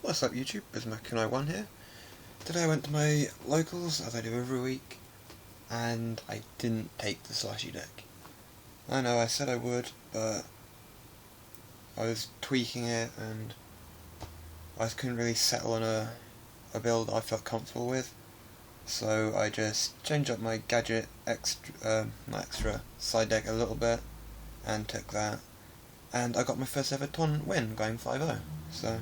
What's up YouTube, it's Machina here. Today I went to my locals, as I do every week, and I didn't take the slushy deck. I know I said I would, but I was tweaking it and I couldn't really settle on a build I felt comfortable with. So I just changed up my gadget extra side deck a little bit and took that, and I got my first ever ton win going 5-0. So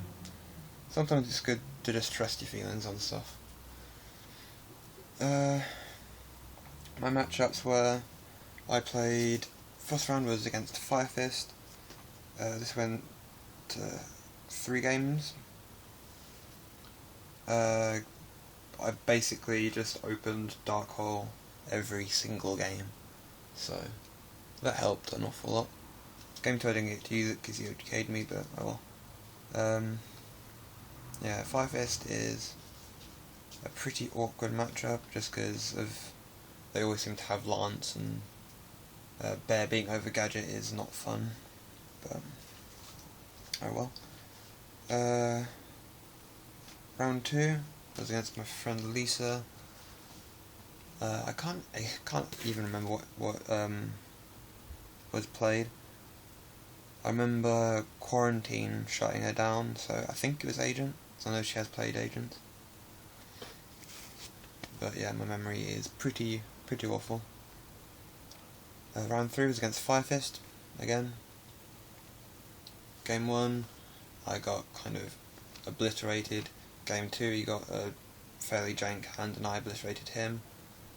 sometimes it's good to just trust your feelings on stuff. My matchups were, I played, first round was against Fire Fist. This went to 3 games. I basically just opened Dark Hole every single game, so that helped an awful lot. Game 2 I didn't get to use it because you OTK'd me, but oh well. Yeah, Fire Fist is a pretty awkward matchup just because of they always seem to have Lance, and Bear being over Gadget is not fun, but oh well. Round 2 was against my friend Lisa. I can't even remember what was played. I remember Quarantine shutting her down, so I think it was Agent. I know she has played Agent. But yeah, my memory is pretty awful. Round 3 was against Fire Fist again. Game 1, I got kind of obliterated. Game 2, he got a fairly jank hand and I obliterated him.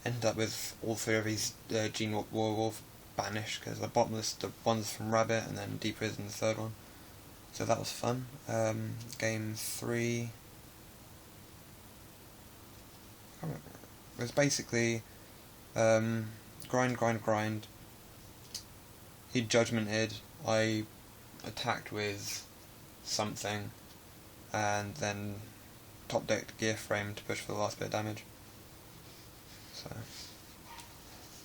Ended up with all 3 of his Gene Warwolf banished because I bottomless the ones from Rabbit and then deprison the 3rd one. So that was fun. Game 3, it was basically grind. He judgmented, I attacked with something, and then top decked Gearframe to push for the last bit of damage. So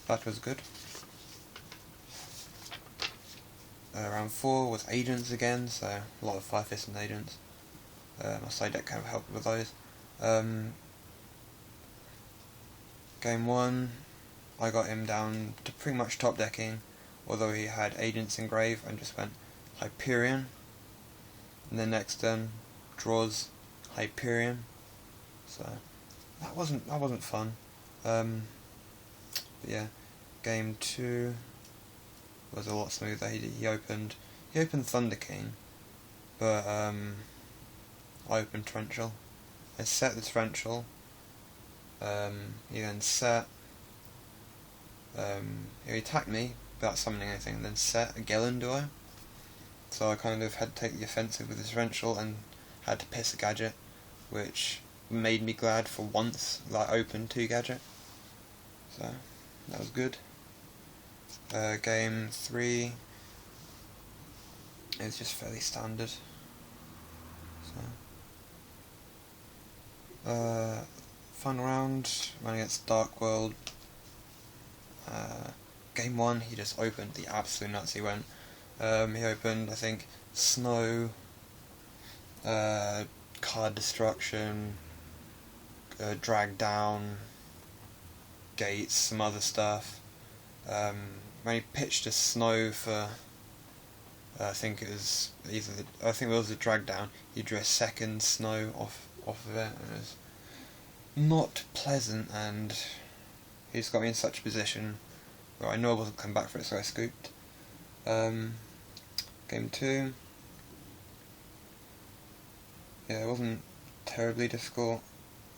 that was good. Round 4 was Agents again, so a lot of Fire Fist and Agents. My side deck kind of helped with those. Game 1, I got him down to pretty much top decking, although he had Agents in Grave, and just went Hyperion. And then next turn, draws Hyperion. So that wasn't fun. But yeah, game 2 was a lot smoother. He opened Thunder King, but I opened Torrential. I set the Torrential. He then set. He attacked me without summoning anything, and then set a Gelen duo. So I kind of had to take the offensive with the Torrential and had to piss a Gadget, which made me glad for once that I opened 2 Gadget. So that was good. Game 3 is just fairly standard. So fun round, went against Dark World. Game 1 he just opened the absolute nuts he went. He opened, I think, Snow, Card Destruction, Drag Down, Gates, some other stuff. When he pitched a Snow for, I think it was a Drag Down, he drew a second Snow off of it, and it was not pleasant, and he just got me in such a position where I know I wasn't coming back for it, so I scooped. Game 2, yeah, it wasn't terribly difficult.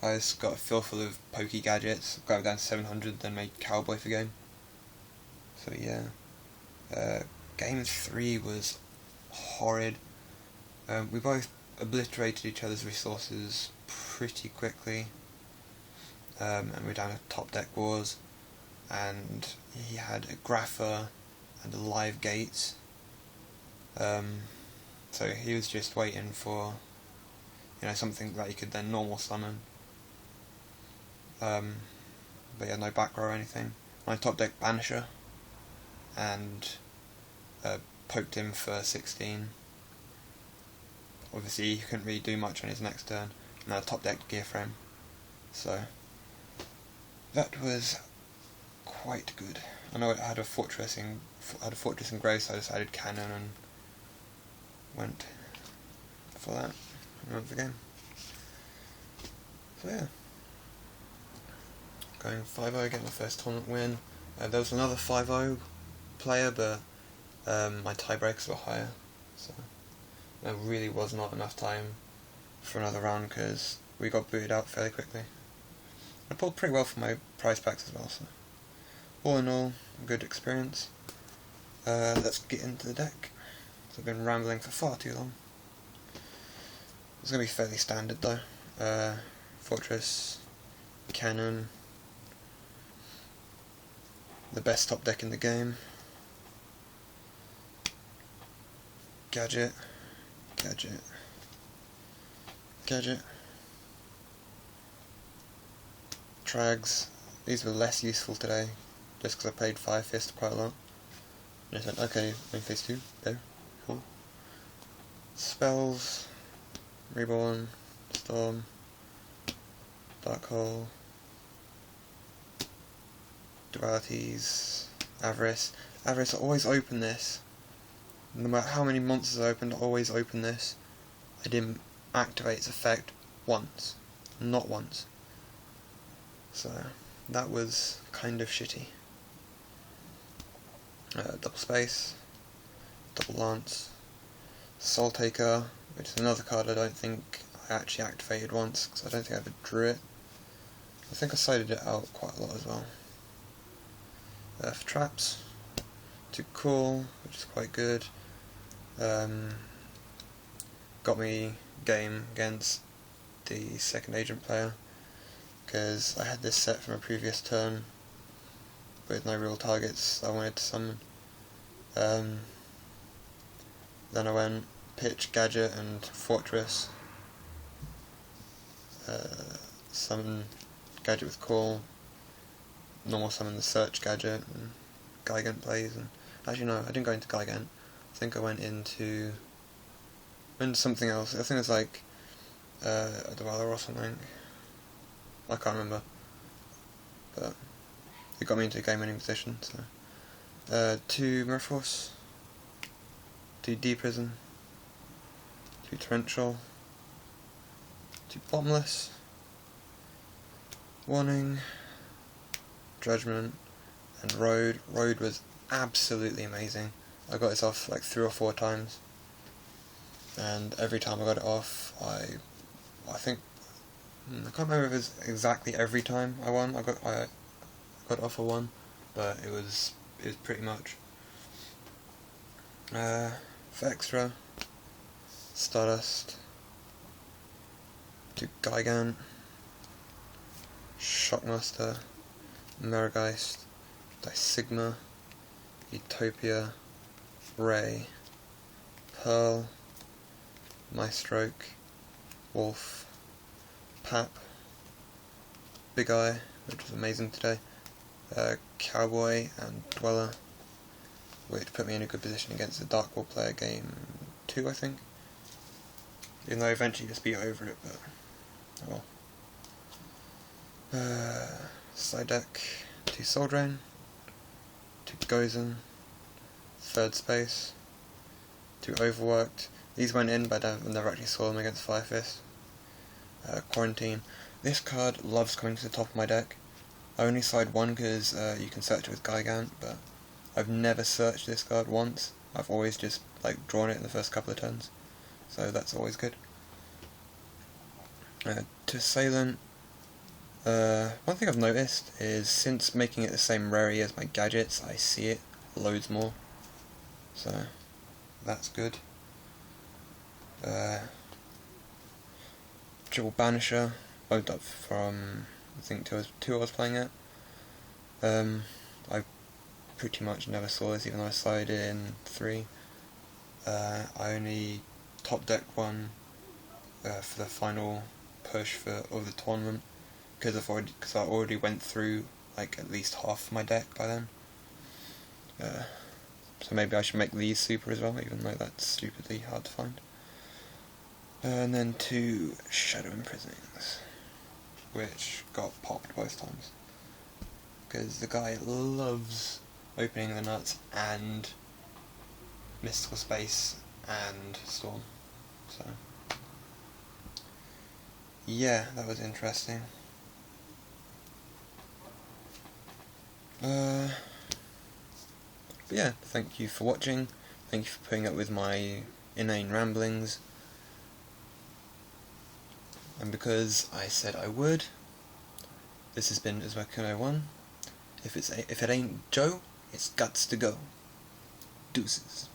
I just got a feel full of pokey gadgets, got it down to 700, then made Cowboy for game. So yeah, game 3 was horrid. We both obliterated each other's resources pretty quickly, and we're down to top deck wars, and he had a Grapher and a live Gates. So he was just waiting for, something that he could then normal summon. But yeah, no back row or anything. I top deck Banisher and poked him for 16. obviously he couldn't really do much on his next turn, and I top decked Gearframe. So that was quite good. I know it had a fortress in grey, so I decided cannon and went for that and went for the game. So yeah, going 5-0, getting my first tournament win. There was another 5-0 player, but my tiebreakers were higher, so there really was not enough time for another round because we got booted out fairly quickly. I pulled pretty well for my prize packs as well, so all in all, a good experience. Let's get into the deck. So I've been rambling for far too long. It's going to be fairly standard though. Fortress, cannon, the best top deck in the game, gadget, trags. These were less useful today, just because I played 5 fist quite a lot. And I said, okay, main phase 2, there, cool. Spells, Reborn, Storm, Dark Hole, Dualities, Avarice. Avarice, I always open this. No matter how many monsters I opened, I always open this. I didn't activate its effect once. Not once. So, that was kind of shitty. Double Space, Double Lance, Soul Taker, which is another card I don't think I actually activated once, because I don't think I ever drew it. I think I sided it out quite a lot as well. For traps, Too Cool, which is quite good. Got me game against the second agent player, because I had this set from a previous turn with no real targets I wanted to summon. Then I went Pitch, Gadget and Fortress, summon Gadget with Call, normal summon the Search Gadget, and Gigant plays, and actually no, I didn't go into Gigant. I think I went into something else. I think it was like a Dweller or something. I can't remember, but it got me into a game-winning position. So 2 Mirror Force, 2 Deep Prison, 2 Torrential, 2 Bottomless, Warning, Judgment, and Road. Road was absolutely amazing. I got this off like 3 or 4 times, and every time I got it off, I think I can't remember if it was exactly every time I won. I got it off a 1, but it was pretty much. For extra, Stardust, 2 Gigant, Shockmaster, Merageist, Disigma, Utopia, Ray, Pearl, Maestroke, Wolf, Pap, Big Eye, which was amazing today, Cowboy and Dweller, which put me in a good position against the Dark Wall player game 2, I think. Even though I eventually just beat over it, but oh well. Side deck, 2 Soul Drain, 2 Gozen, 3rd Space, 2 Overworked. These went in, but I never actually saw them against Fire Fist. Quarantine. This card loves coming to the top of my deck. I only side 1 because you can search it with Gigant, but I've never searched this card once. I've always just like drawn it in the first couple of turns, so that's always good. To Assailant, one thing I've noticed is since making it the same rarity as my gadgets, I see it loads more, so that's good. Triple Banisher, loaded up from I think 2 I was playing at. I pretty much never saw this, even though I sided in 3. I only top decked 1 for the final push of the tournament, because I already went through like at least half my deck by then. So maybe I should make these super as well, even though that's stupidly hard to find. And then 2 Shadow Imprisonings, which got popped both times. Because the guy loves opening the nuts and Mystical Space and Storm. So, yeah, that was interesting. But yeah, thank you for watching. Thank you for putting up with my inane ramblings. And because I said I would, this has been Uzbekuno1. If it ain't Joe, it's guts to go. Deuces.